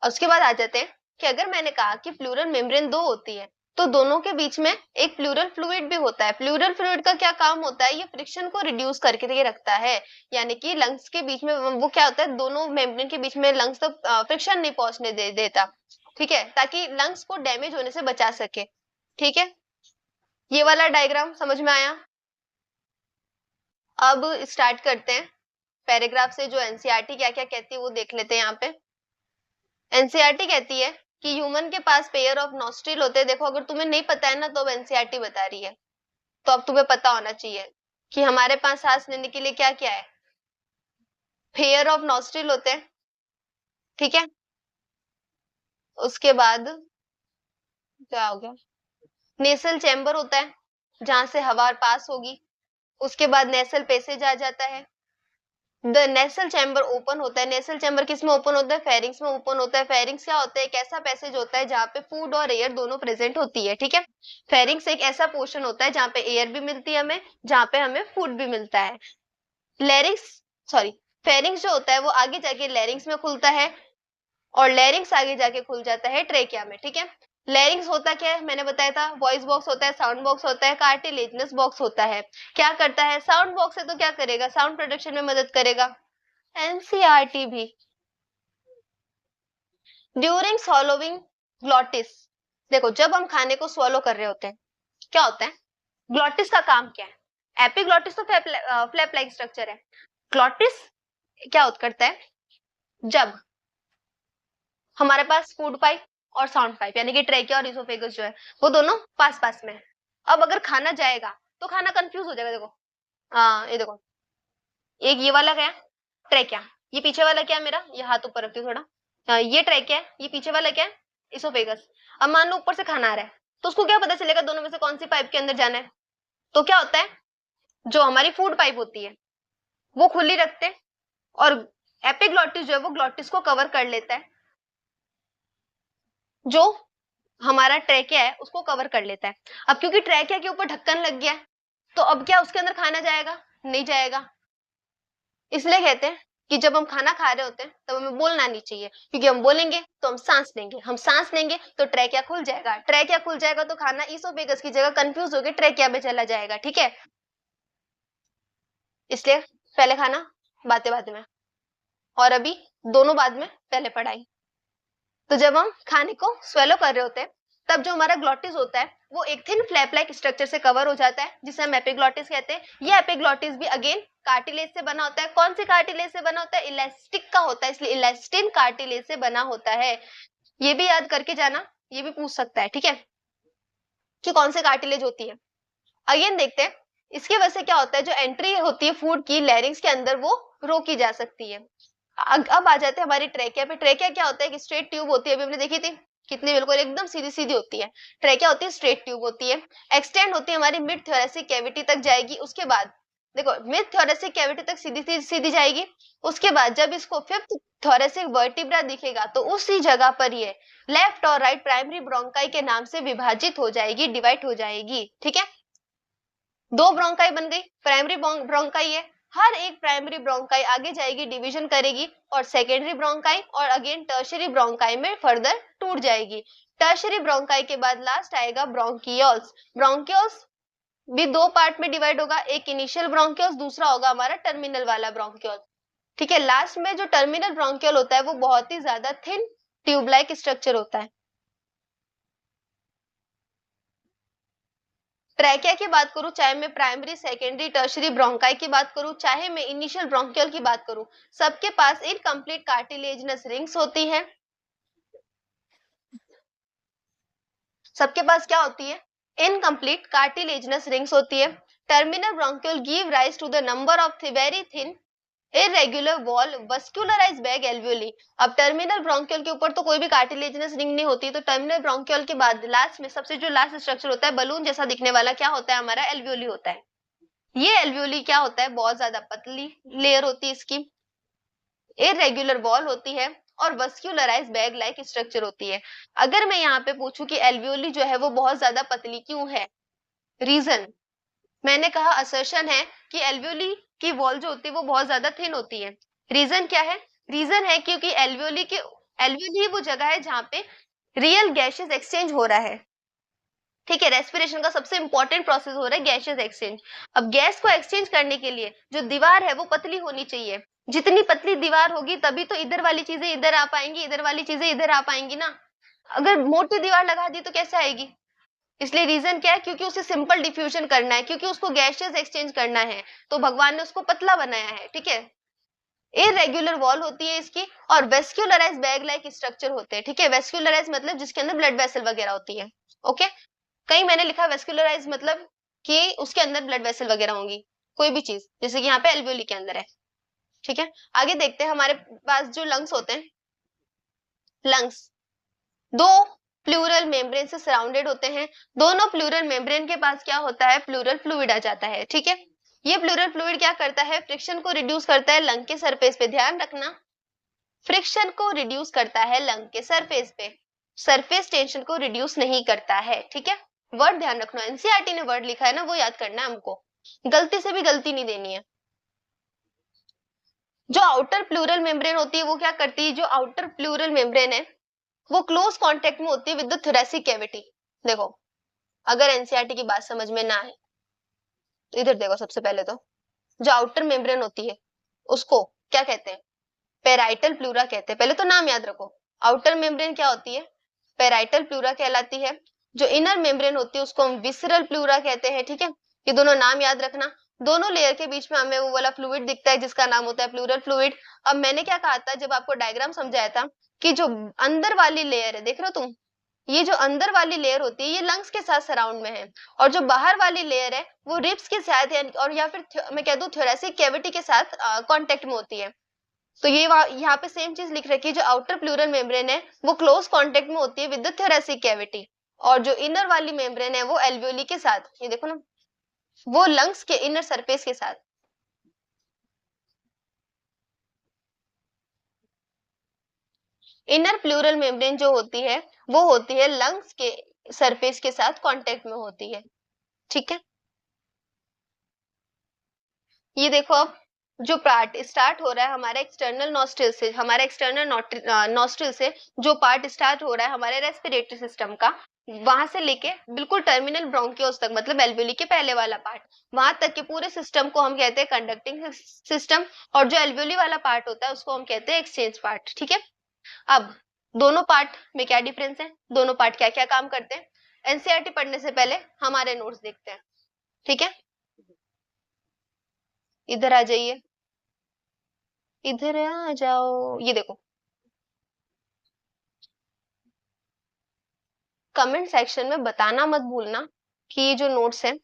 उसके बाद आ जाते हैं कि अगर मैंने कहा कि प्लूरल मेम्ब्रेन दो होती है तो दोनों के बीच में एक प्लूरल फ्लूइड भी होता है। प्लूरल फ्लूइड का क्या काम होता है, ये फ्रिक्शन को रिड्यूस करके ये रखता है, यानी कि लंग्स के बीच में वो क्या होता है, दोनों मेम्ब्रेन के बीच में लंग्स तक फ्रिक्शन नहीं पहुंचने देता, ठीक है, ताकि लंग्स को डैमेज होने से बचा सके। ठीक है, ये वाला डायग्राम समझ में आया। अब स्टार्ट करते हैं पैराग्राफ से, जो एनसीईआरटी क्या क्या कहती है वो देख लेते हैं। यहाँ पे एनसीईआरटी कहती है कि ह्यूमन के पास पेयर ऑफ नॉस्ट्रिल होते हैं। देखो अगर तुम्हें नहीं पता है ना तो अब एनसीईआरटी बता रही है, तो अब तुम्हें पता होना चाहिए कि हमारे पास सांस लेने के लिए क्या क्या है, पेयर ऑफ नॉस्ट्रिल होते हैं, ठीक है। उसके बाद क्या हो गया, नेसल चैम्बर होता है जहां से हवा पास होगी। उसके बाद नेसल पैसेज आ जाता है। द नेसल चैम्बर ओपन होता है। नेसल चैम्बर किस में ओपन होता है, फेरिंग्स में ओपन होता है। फेरिंग्स क्या होता है, एक ऐसा पैसेज होता है जहाँ पे फूड और एयर दोनों प्रेजेंट होती है, ठीक है। फेरिंग्स एक ऐसा पोर्शन होता है जहाँ पे एयर भी मिलती है हमें, जहाँ पे हमें फूड भी मिलता है। लैरिंग्स सॉरी फेरिंग्स जो होता है वो आगे जाके लैरिंग्स में खुलता है और लैरिंग्स आगे जाके खुल जाता है ट्रेकिया में, ठीक है। लैरिंग्स होता क्या है, मैंने बताया था, वॉइस बॉक्स होता है, साउंड बॉक्स होता है, कार्टिलेजनस बॉक्स होता है। क्या करता है, साउंड बॉक्स है तो क्या करेगा, साउंड प्रोडक्शन में मदद करेगा। एनसीईआरटी भी। ड्यूरिंग swallowing ग्लॉटिस, देखो जब हम खाने को swallow कर रहे होते हैं क्या होता है, ग्लॉटिस का काम क्या है, एपिग्लॉटिस तो फ्लैप लाइक स्ट्रक्चर है। ग्लॉटिस क्या करता है, जब हमारे पास फूड पाइप और साउंड पाइप यानी कि ट्रेकिया और इसोफेगस जो है वो दोनों पास पास में है। अब अगर खाना जाएगा तो खाना कंफ्यूज हो जाएगा। देखो ये देखो, एक ये वाला क्या है, ट्रेकिया, ये पीछे वाला क्या है मेरा, ये हाथ ऊपर रखती हूँ थोड़ा, ये ट्रेकिया है, ये पीछे वाला क्या है, इसोफेगस। अब मान लो ऊपर से खाना आ रहा है तो उसको क्या पता चलेगा दोनों में से कौन सी पाइप के अंदर जाना है। तो क्या होता है, जो हमारी फूड पाइप होती है वो खुली रखते हैं और एपिग्लॉटिस जो है वो ग्लॉटिस को कवर कर लेता है, जो हमारा ट्रेकिया है उसको कवर कर लेता है। अब क्योंकि ट्रेकिया के ऊपर ढक्कन लग गया है तो अब क्या उसके अंदर खाना जाएगा, नहीं जाएगा। इसलिए कहते हैं कि जब हम खाना खा रहे होते हैं तब हमें बोलना नहीं चाहिए, क्योंकि हम बोलेंगे तो हम सांस लेंगे, हम सांस लेंगे तो ट्रेकिया खुल जाएगा, ट्रेकिया खुल जाएगा तो खाना इसोफेगस की जगह कंफ्यूज होकर ट्रेकिया में चला जाएगा, ठीक है। इसलिए पहले खाना बातें बातें में, और अभी दोनों बाद में, पहले पढ़ाई। तो जब हम खाने को स्वेलो कर रहे होते हैं तब जो हमारा ग्लॉटिस होता है वो एक थिन फ्लैप लाइक स्ट्रक्चर से कवर हो जाता है जिसे हम एपिग्लॉटिस कहते हैं। ये एपिग्लॉटिस भी अगेन कार्टिलेज से बना होता है। कौन सी कार्टिलेज से बना होता है, इलास्टिक का होता है, इसलिए इलास्टिन कार्टिलेज से बना होता है। ये भी याद करके जाना, ये भी पूछ सकता है, ठीक है, कि कौन से कार्टिलेज होती है। अगेन देखते हैं इसकी वजह से क्या होता है, जो एंट्री होती है फूड की लैरिंग्स के अंदर वो रोकी जा सकती है। अब आ जाते हैं हमारी ट्रेकिया पे। ट्रेकिया क्या होता है, एक स्ट्रेट ट्यूब होती है, अभी हमने देखी थी कितनी बिल्कुल एकदम सीधी सीधी होती है। ट्रेकिया होती है स्ट्रेट ट्यूब होती है, एक्सटेंड होती है हमारी मिड थोरेसिक कैविटी तक जाएगी। उसके बाद देखो मिड थोरेसिक कैविटी तक सीधी सीधी जाएगी। उसके बाद जब इसको फिफ्थ थोरेसिक वर्टिब्रा दिखेगा तो उसी जगह पर ये लेफ्ट और राइट प्राइमरी ब्रोंकाई के नाम से विभाजित हो जाएगी, डिवाइड हो जाएगी, ठीक है। दो ब्रोंकाई बन गई, प्राइमरी ब्रोंकाई है, हर एक प्राइमरी ब्रोंकाई आगे जाएगी, डिवीजन करेगी और सेकेंडरी ब्रोंकाई और अगेन टर्शियरी ब्रोंकाई में फर्दर टूट जाएगी। टर्शियरी ब्रोंकाई के बाद लास्ट आएगा ब्रोंकियोल्स। ब्रोंकियोल्स भी दो पार्ट में डिवाइड होगा, एक इनिशियल ब्रोंकियोल्स, दूसरा होगा हमारा टर्मिनल वाला ब्रोंकियोल, ठीक है। लास्ट में जो टर्मिनल ब्रोंकियोल होता है वो बहुत ही ज्यादा थिन ट्यूब लाइक स्ट्रक्चर होता है। ट्रैकिया की बात करूं, चाहे मैं प्राइमरी सेकेंडरी टर्शरी ब्रोंकाई की बात करूं, चाहे मैं इनिशियल ब्रोंकियल की बात करूं, सबके पास इनकम्प्लीट कार्टिलेजनस रिंग्स होती है। सबके पास क्या होती है, इनकम्प्लीट कार्टिलेजनस रिंग्स होती है। Terminal bronchial give rise to the number of very thin irregular wall vascularized bag alveoli. अब टर्मिनल ब्रोंकियल के ऊपर तो कोई भी कार्टिलेजनस रिंग नहीं होती, तो टर्मिनल ब्रोंकियल के बाद लास्ट में सबसे जो लास्ट स्ट्रक्चर होता है बलून जैसा दिखने वाला क्या होता है, हमारा एल्वियोली होता है। ये एल्वियोली क्या होता है, बहुत ज्यादा पतली लेयर होती है इसकी, इरेगुलर वॉल होती है और वस्कुलराइज बैग लाइक स्ट्रक्चर होती है। अगर मैं यहाँ पे पूछूं कि एल्वियोली जो है वो बहुत ज्यादा पतली क्यों है, रीजन मैंने कहा असर्शन है कि एल्वियोली की वॉल जो होती है वो बहुत ज्यादा थिन होती है। रीजन क्या है, रीजन है क्योंकि एल्वियोली वो जगह है जहाँ पे रियल गैसेस एक्सचेंज हो रहा है, ठीक है। रेस्पिरेशन का सबसे इंपॉर्टेंट प्रोसेस हो रहा है गैसेस एक्सचेंज। अब गैस को एक्सचेंज करने के लिए जो दीवार है वो पतली होनी चाहिए, जितनी पतली दीवार होगी तभी तो इधर वाली चीजें इधर आ पाएंगी, इधर वाली चीजें इधर आ पाएंगी ना। अगर मोटी दीवार लगा दी तो कैसे आएगी? इसलिए रीजन क्या है, क्योंकि उसे सिंपल डिफ्यूजन करना है, क्योंकि उसको गैसेस एक्सचेंज करना है, तो भगवान ने उसको पतला बनाया है, ठीक है। इरेगुलर वॉल होती है इसकी, और वेस्क्यूलराइज बैग लाइक स्ट्रक्चर होते हैं, ठीक है। वेस्क्यूलराइज मतलब जिसके अंदर ब्लड वेसल वगैरह होती है, ओके। कहीं मैंने लिखा वेस्क्यूलराइज मतलब कि उसके अंदर ब्लड वेसल वगैरह होंगी, कोई भी चीज, जैसे कि यहाँ पे एल्वियोली के अंदर है, ठीक है। आगे देखते हैं, हमारे पास जो लंग्स होते हैं, लंग्स दो प्लूरल मेम्ब्रेन से सराउंडेड होते हैं। दोनों प्लूरल मेम्ब्रेन के पास क्या होता है, प्लूरल फ्लूइड आ जाता है, ठीक है। ये प्लूरल फ्लूइड क्या करता है, फ्रिक्शन को रिड्यूस करता है लंग के सरफेस पे, ध्यान रखना, फ्रिक्शन को रिड्यूस करता है लंग के सरफेस पे, सरफेस टेंशन को रिड्यूस नहीं करता है, ठीक है। वर्ड ध्यान रखना, एनसीईआरटी ने वर्ड लिखा है ना, वो याद करना है हमको, गलती से भी गलती नहीं देनी है। जो आउटर प्लूरल मेम्ब्रेन होती है वो क्या करती है, जो आउटर प्लूरल मेम्ब्रेन है वो क्लोज कांटेक्ट में होती है विद द थोरेसिक कैविटी। देखो, अगर एनसीईआरटी की बात समझ में ना आए तो इधर देखो, सबसे पहले तो जो आउटर मेम्ब्रेन होती है उसको क्या कहते हैं, पेराइटल प्लूरा कहते हैं। पहले तो नाम याद रखो, आउटर मेम्ब्रेन क्या होती है, पेराइटल प्लूरा कहलाती है। जो इनर मेम्ब्रेन होती है उसको हम विसरल प्लूरा कहते हैं, ठीक है। ये दोनों नाम याद रखना। दोनों लेयर के बीच में हमें वो वाला फ्लूइड दिखता है जिसका नाम होता है प्लूरल फ्लूइड। अब मैंने क्या कहा था जब आपको डायग्राम समझाया था, कि जो अंदर वाली लेयर है, देख रहे हो तुम, ये जो अंदर वाली लेयर होती है ये लंग्स के साथ सराउंड में है, और जो बाहर वाली लेयर है वो रिब्स के साथ और या फिर मैं कह दूं थोरेसिक कैविटी के साथ कांटेक्ट में होती है। तो ये यहाँ पे सेम चीज लिख रखी है, जो आउटर प्लूरल मेम्ब्रेन है वो क्लोज कांटेक्ट में होती है विद द थोरेसिक कैविटी, और जो इनर वाली मेम्ब्रेन है वो एल्वियोली के साथ, ये देखो ना, वो लंग्स के इनर सरफेस के साथ। इनर प्लूरल मेम्ब्रेन जो होती है वो होती है लंग्स के सरफेस के साथ कांटेक्ट में होती है, ठीक है। ये देखो, अब जो पार्ट स्टार्ट हो रहा है हमारे एक्सटर्नल नॉस्ट्रिल से, हमारे एक्सटर्नल नॉस्ट्रिल से जो पार्ट स्टार्ट हो रहा है हमारे रेस्पिरेटरी सिस्टम का, वहां से लेके बिल्कुल टर्मिनल ब्रोंकियोल्स तक, मतलब एल्वियोली के पहले वाला पार्ट, वहां तक के पूरे सिस्टम को हम कहते हैं कंडक्टिंग सिस्टम, और जो एल्वियोली वाला पार्ट होता है उसको हम कहते हैं एक्सचेंज पार्ट, ठीक है। अब दोनों पार्ट में क्या डिफरेंस है, दोनों पार्ट क्या क्या काम करते हैं, एनसीईआरटी पढ़ने से पहले हमारे नोट्स देखते हैं, ठीक है। इधर आ जाइए, इधर आ जाओ, ये देखो, कमेंट सेक्शन में बताना मत भूलना कि ये जो नोट्स हैं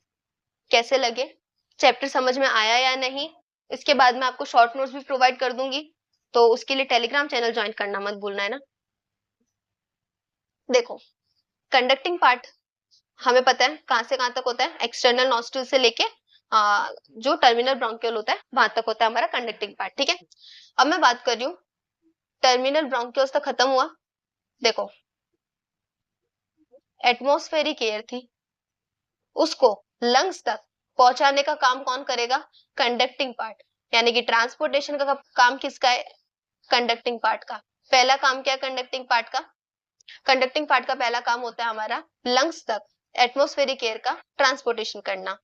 कैसे लगे, चैप्टर समझ में आया या नहीं। इसके बाद मैं आपको शॉर्ट नोट्स भी प्रोवाइड कर दूंगी, तो उसके लिए टेलीग्राम चैनल ज्वाइन करना मत भूलना, है ना। देखो, कंडक्टिंग पार्ट हमें पता है कहां से कहां तक होता है, एक्सटर्नल नॉस्ट्रिल से लेके जो टर्मिनल ब्रोंकियल होता है वहां तक होता है हमारा कंडक्टिंग पार्ट, ठीक है। अब मैं बात कर रही हूँ टर्मिनल ब्रोंकियल्स तक खत्म हुआ। देखो, एटमॉस्फेरिक एयर थी, उसको लंग्स तक पहुंचाने का काम कौन करेगा, कंडक्टिंग पार्ट, यानी कि ट्रांसपोर्टेशन का काम किसका है, कंडक्टिंग पार्ट का। पहला काम क्या है कंडक्टिंग पार्ट का, कंडक्टिंग पार्ट का पहला काम होता है हमारा लंग्स तक एटमॉस्फेरिक एयर का ट्रांसपोर्टेशन करना।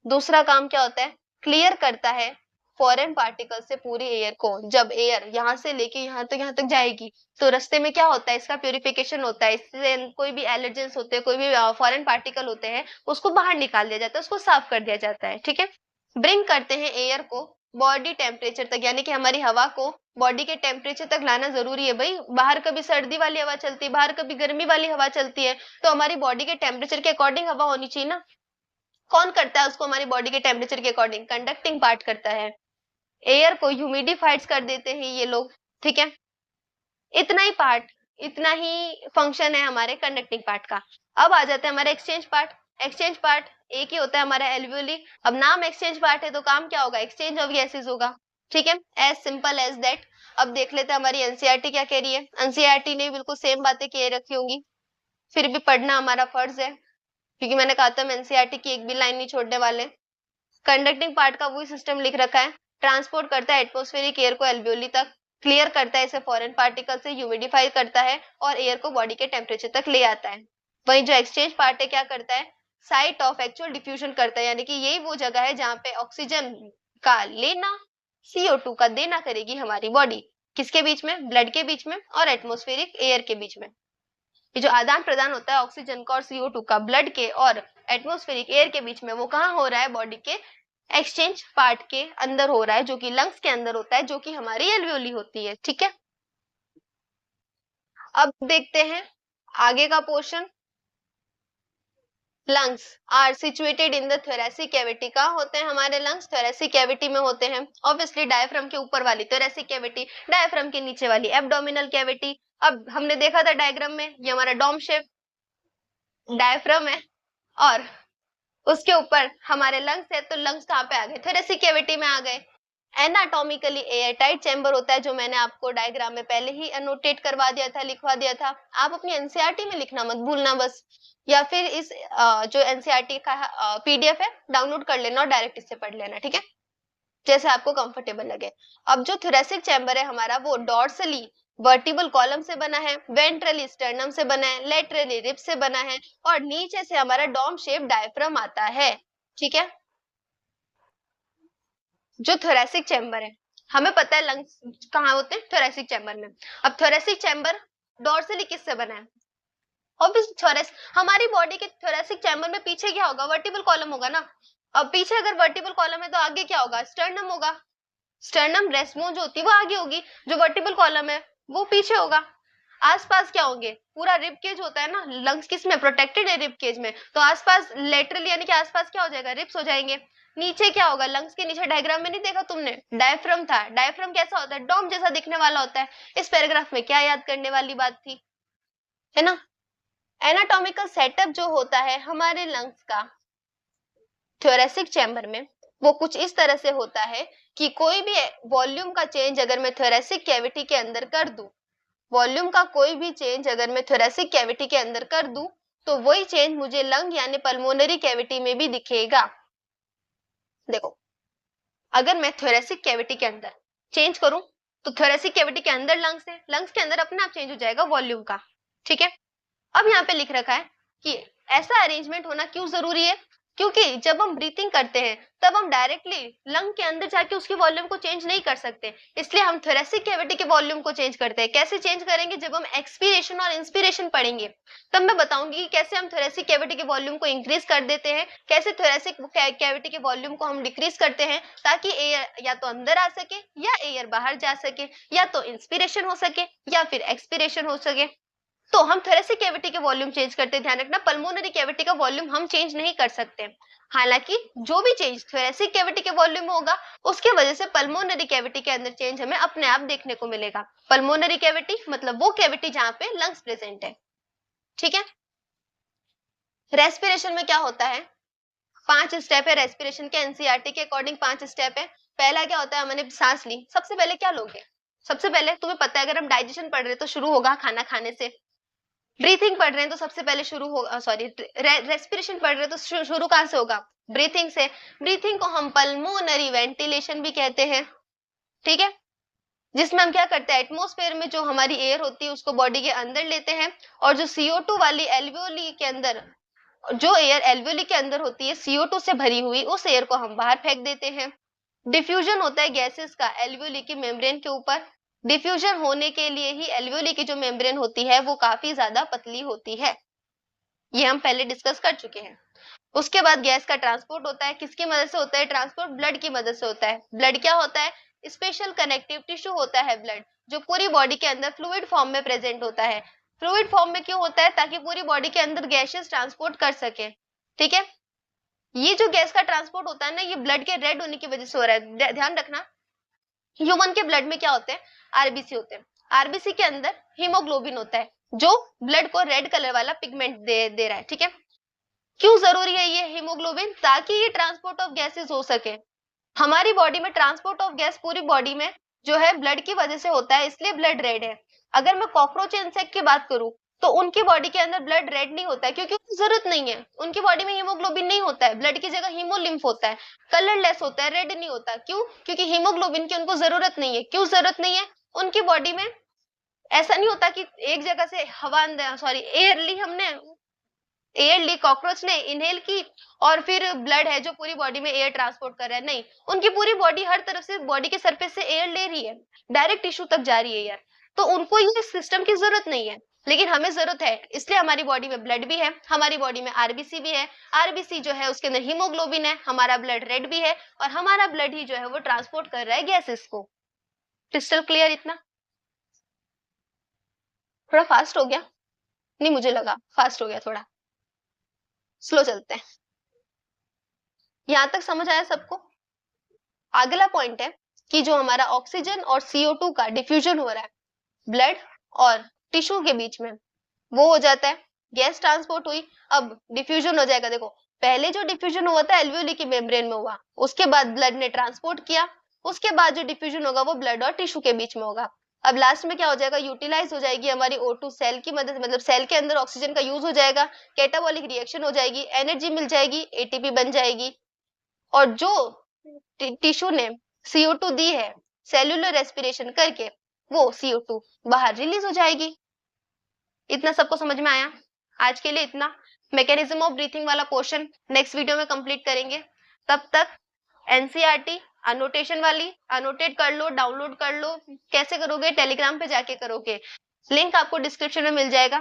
दूसरा काम क्या होता है, क्लियर करता है फॉरेन पार्टिकल से पूरी एयर को। जब एयर यहाँ से लेके यहाँ तक जाएगी तो रास्ते में क्या होता है, इसका प्यूरिफिकेशन होता है, इससे कोई भी एलर्जेंस होते हैं, कोई भी फॉरेन पार्टिकल होते हैं, उसको बाहर निकाल दिया जाता है, उसको साफ कर दिया जाता है, ठीक है। ब्रिंग करते हैं एयर को बॉडी टेम्परेचर तक, यानी कि हमारी हवा को बॉडी के टेम्परेचर तक लाना जरूरी है भाई। बाहर कभी सर्दी वाली हवा चलती है, बाहर कभी गर्मी वाली हवा चलती है, तो हमारी बॉडी के टेम्परेचर के अकॉर्डिंग हवा होनी चाहिए ना। कौन करता है उसको, हमारी बॉडी के टेम्परेचर के अकॉर्डिंग कंडक्टिंग पार्ट करता है। एयर को ह्यूमिडिफाइड कर देते हैं ये लोग, ठीक है। इतना ही पार्ट, इतना ही फंक्शन है हमारे कंडक्टिंग पार्ट का। अब आ जाते हैं हमारे एक्सचेंज पार्ट। एक्सचेंज पार्ट एक ही होता है हमारा एल्वियोली। अब नाम एक्सचेंज पार्ट है तो काम क्या होगा, एक्सचेंज ऑफ गैसेस होगा, ठीक है, एज सिंपल एज दैट। अब देख लेते हैं हमारी एनसीईआरटी क्या कह रही है। एनसीईआरटी ने बिल्कुल सेम बातें कह रखी होंगी, फिर भी पढ़ना हमारा फर्ज है, क्योंकि मैंने कहा था हम एनसीईआरटी की एक भी लाइन नहीं छोड़ने वाले। कंडक्टिंग पार्ट का वही सिस्टम लिख रखा है, ट्रांसपोर्ट करता है एटमॉस्फेरिक एयर को एल्वियोली तक, क्लियर करता है इसे फॉरेन पार्टिकल से, ह्यूमिडिफाई करता है और एयर को बॉडी के टेम्परेचर तक ले आता है। वहीं जो एक्सचेंज पार्ट है क्या करता है, साइट ऑफ एक्चुअल डिफ्यूजन करता है, यानी कि यही वो जगह है जहाँ पे ऑक्सीजन का लेना CO2 का देना करेगी हमारी बॉडी। किसके बीच में, ब्लड के बीच में और एटमॉस्फेरिक एयर के बीच में। ये जो आदान प्रदान होता है ऑक्सीजन का और CO2 का ब्लड के और एटमॉस्फेरिक एयर के बीच में, वो कहाँ हो रहा है, बॉडी के एक्सचेंज पार्ट के अंदर हो रहा है, जो कि लंग्स के अंदर होता है, जो कि हमारी एल्वियोली होती है। ठीक है, अब देखते हैं आगे का portion. Lungs are situated in the thoracic cavity. कहाँ होते हैं हमारे लंग्स, थोरेसिक कैविटी में होते हैं। ऑब्वियसली डायफ्राम के ऊपर वाली थोरेसिक कैविटी, डायफ्राम के नीचे वाली एब्डोमिनल कैविटी। अब हमने देखा था डायग्राम में, ये हमारा डोम शेप डायफ्राम है और उसके ऊपर हमारे लंग्स है, तो लंग्स कहाँ पे आ गए, थोरेसिक कैविटी में आ गए। एनाटॉमिकली एयर टाइट चैम्बर होता है, जो मैंने आपको डायग्राम में पहले ही अनोटेट करवा दिया था, लिखवा दिया था। आप अपनी एनसीईआरटी में लिखना मत भूलना बस, या फिर इस जो एनसीईआरटी का PDF है डाउनलोड कर लेना और डायरेक्ट इससे पढ़ लेना। ठीक है, जैसे आपको कंफर्टेबल लगे। अब जो थोरेसिक चैम्बर है हमारा, वो डॉर्सली वर्टिबल कॉलम से बना है, वेंट्रली स्टर्नम से बना है, लेटरली रिब से बना है और नीचे से हमारा डोम शेप डायफ्राम आता है। ठीक है, जो थोरेसिक चैम्बर है, हमें पता है लंग्स कहाँ होते हैं, थोरेसिक चैम्बर में। अब थोरेसिक चैम्बर डॉर्सली किससे बना है, ऑब्वियसली थोरेस, हमारी बॉडी के थोरेसिक चैम्बर में पीछे क्या होगा, वर्टिबल कॉलम होगा ना। अब पीछे अगर वर्टिबल कॉलम है तो आगे क्या होगा, स्टर्नम होगा। स्टर्नम ब्रेस्ट बोन जो होती है वो आगे होगी, जो वर्टिबल कॉलम है वो पीछे होगा। आसपास क्या होंगे, पूरा रिब केज होता है ना, लंग्स किसमें प्रोटेक्टेड है, रिब केज में, तो आसपास लेटरली यानी कि आसपास क्या हो जाएगा, रिब्स हो जाएंगे। नीचे क्या होगा, लंग्स के नीचे डायग्राम में नहीं देखा तुमने, डायफ्राम था। डायफ्राम कैसा होता है, डोम जैसा दिखने वाला होता है। इस पैराग्राफ में क्या याद करने वाली बात थी, है ना। एनाटॉमिकल सेटअप जो होता है हमारे लंग्स का थोरेसिक चैम्बर में, वो कुछ इस तरह से होता है कि कोई भी वॉल्यूम का चेंज अगर मैं थोरेसिक कैविटी के अंदर कर दूं, वॉल्यूम का कोई भी चेंज अगर मैं थोरेसिक कैविटी के अंदर कर दूं, तो वही चेंज मुझे लंग यानी पल्मोनरी कैविटी में भी दिखेगा। देखो, अगर मैं थोरेसिक कैविटी के अंदर चेंज करूं, तो थोरेसिक कैविटी के अंदर लंग्स है, लंग्स के अंदर अपने आप चेंज हो जाएगा वॉल्यूम का। ठीक है, अब यहाँ पे लिख रखा है कि ऐसा अरेंजमेंट होना क्यों जरूरी है, क्योंकि जब हम ब्रीथिंग करते हैं तब हम डायरेक्टली लंग के अंदर जाके उसकी वॉल्यूम को चेंज नहीं कर सकते, इसलिए हम थोरेसिक कैविटी के वॉल्यूम को चेंज करते हैं। कैसे चेंज करेंगे, जब हम एक्सपीरेशन और इंस्पिरेशन पढ़ेंगे तब मैं बताऊंगी कि कैसे हम थोरेसिक कैविटी के वॉल्यूम को इंक्रीज कर देते हैं, कैसे थोरेसिक कैविटी के वॉल्यूम को हम डिक्रीज करते हैं, ताकि एयर या तो अंदर आ सके या एयर बाहर जा सके, या तो इंस्पिरेशन हो सके या फिर एक्सपीरेशन हो सके। तो हम थोरेसिक कैविटी के वॉल्यूम चेंज करते हैं, ध्यान रखना, पल्मोनरी कैविटी का वॉल्यूम हम चेंज नहीं कर सकते। हालांकि जो भी चेंज थोरेसिक कैविटी के वॉल्यूम में होगा, उसके वजह से पल्मोनरी कैविटी के अंदर चेंज हमें अपने आप देखने को मिलेगा। पल्मोनरी कैविटी मतलब वो कैविटी जहां पे लंग्स प्रेजेंट है। ठीक है, रेस्पिरेशन में क्या होता है, 5 स्टेप है रेस्पिरेशन के, एनसीईआरटी के अकॉर्डिंग 5 स्टेप है। पहला क्या होता है, हमने सांस ली, सबसे पहले क्या लोगे, सबसे पहले तुम्हें पता है, अगर हम डाइजेशन पढ़ रहे हैं तो शुरू होगा खाना खाने से। ब्रीथिंग पढ़ रहे हैं तो सबसे पहले शुरू होगा, सॉरी रेस्पिरेशन पढ़ रहे हैं तो शुरू कहां से होगा, ब्रीथिंग से। ब्रीथिंग को हम पल्मोनरी वेंटिलेशन भी कहते हैं। ठीक है, जिसमें हम क्या करते हैं, एटमॉस्फेयर में जो हमारी एयर होती है उसको बॉडी के अंदर लेते हैं, और जो CO2 वाली एल्वियोली के अंदर, जो एयर एल्वियोली के अंदर होती है CO2 से भरी हुई, उस एयर को हम बाहर फेंक देते हैं। डिफ्यूजन होता है गैसेस का एल्वियोली की मेम्ब्रेन के ऊपर। डिफ्यूजन होने के लिए ही एल्वियोली की जो मेम्ब्रेन होती है वो काफी ज्यादा पतली होती है, ये हम पहले डिस्कस कर चुके हैं। उसके बाद गैस का ट्रांसपोर्ट होता है, किसकी मदद से होता है ट्रांसपोर्ट, ब्लड की मदद से होता है। ब्लड क्या होता है, स्पेशल कनेक्टिव टिश्यू होता है ब्लड, जो पूरी बॉडी के अंदर फ्लूइड फॉर्म में प्रेजेंट होता है। फ्लूइड फॉर्म में क्यों होता है, ताकि पूरी बॉडी के अंदर गैसेस ट्रांसपोर्ट कर सके। ठीक है, ये जो गैस का ट्रांसपोर्ट होता है ना, ये ब्लड के रेड होने की वजह से हो रहा है, ध्यान रखना। ह्यूमन के ब्लड में क्या होते हैं, आरबीसी होते हैं। आरबीसी के अंदर हीमोग्लोबिन होता है, जो ब्लड को रेड कलर वाला पिगमेंट दे रहा है। ठीक है, क्यों जरूरी है ये हीमोग्लोबिन, ताकि ये ट्रांसपोर्ट ऑफ गैसेस हो सके। हमारी बॉडी में ट्रांसपोर्ट ऑफ गैस पूरी बॉडी में जो है ब्लड की वजह से होता है, इसलिए ब्लड रेड है। अगर मैं कॉकरोच इंसेक्ट की बात करूं तो उनकी बॉडी के अंदर ब्लड रेड नहीं होता है, क्योंकि उनको जरूरत नहीं है, उनकी बॉडी में हीमोग्लोबिन नहीं होता है, ब्लड की जगह हीमोलिम्फ होता है, कलरलेस होता है, रेड नहीं होता। क्यों, क्योंकि हीमोग्लोबिन की उनको जरूरत नहीं है। क्यों जरूरत नहीं है, उनकी बॉडी में ऐसा नहीं होता कि एक जगह से हवा एयर ली हमने, एयर ली, कॉकरोच ने इनहेल की और फिर ब्लड है जो पूरी बॉडी में एयर ट्रांसपोर्ट कर रहा है, नहीं, उनकी पूरी बॉडी हर तरफ से बॉडी के सरफेस से एयर ले रही है, डायरेक्ट टिश्यू तक जा रही है यार, तो उनको ये सिस्टम की जरूरत नहीं है, लेकिन हमें जरूरत है, इसलिए हमारी बॉडी में ब्लड भी है, हमारी बॉडी में आरबीसी भी है, आरबीसी जो है उसके अंदर हीमोग्लोबिन है, हमारा ब्लड रेड भी है और हमारा ब्लड ही जो है वो ट्रांसपोर्ट कर रहा है गैसेस को। क्रिस्टल क्लियर इतना? थोड़ा फास्ट हो गया? नहीं, मुझे लगा फास्ट हो गया, थोड़ा स्लो चलते हैं। यहां तक समझ आया सबको? अगला पॉइंट है कि जो हमारा ऑक्सीजन और CO2 का डिफ्यूजन हो रहा है ब्लड और टिश्यू के बीच में, वो हो जाता है, गैस ट्रांसपोर्ट हुई, अब डिफ्यूजन हो जाएगा। देखो, पहले जो डिफ्यूजन हुआ था एल्वियोली की मेम्ब्रेन में हुआ, उसके बाद ब्लड ने ट्रांसपोर्ट किया, उसके बाद जो डिफ्यूजन होगा वो ब्लड और टिश्यू के बीच में होगा। अब लास्ट में क्या हो जाएगा, यूटिलाइज हो जाएगी हमारी O2 सेल की मदद, मतलब सेल के अंदर ऑक्सीजन का यूज हो जाएगा, कैटाबॉलिक रिएक्शन हो जाएगी, एनर्जी मिल जाएगी, ATP बन जाएगी, और जो टिश्यू ने CO2 दी है सेल्यूलर रेस्पिरेशन करके, वो CO2 बाहर रिलीज हो जाएगी। इतना सबको समझ में आया? आज के लिए इतना। मैकेनिज्म ऑफ ब्रीथिंग वाला पोर्शन नेक्स्ट वीडियो में कंप्लीट करेंगे। तब तक एनसीईआरटी अनोटेशन वाली अनोटेट कर लो, डाउनलोड कर लो। कैसे करोगे? टेलीग्राम पे जाके करोगे, लिंक आपको डिस्क्रिप्शन में मिल जाएगा,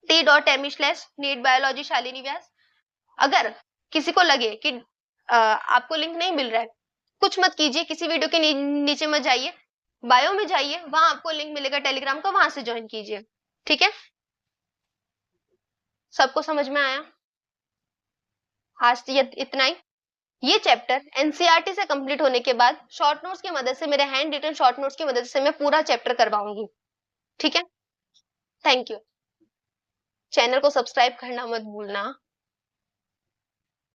t.me/नीट बायोलॉजी शालिनी व्यास। अगर किसी को लगे कि आपको लिंक नहीं मिल रहा है, कुछ मत कीजिए, किसी वीडियो के नीचे मत जाइए, बायो में जाइए, वहां आपको लिंक मिलेगा टेलीग्राम का, वहां से ज्वाइन कीजिए, ठीक है? सबको समझ में आया? आज इतना ही। ये चैप्टर एनसीईआरटी से कंप्लीट होने के बाद शॉर्ट नोट्स की मदद से, मेरे हैंड रिटन शॉर्ट नोट्स की मदद से मैं पूरा चैप्टर करवाऊंगी, ठीक है? Thank you. चैनल को सब्सक्राइब करना मत भूलना।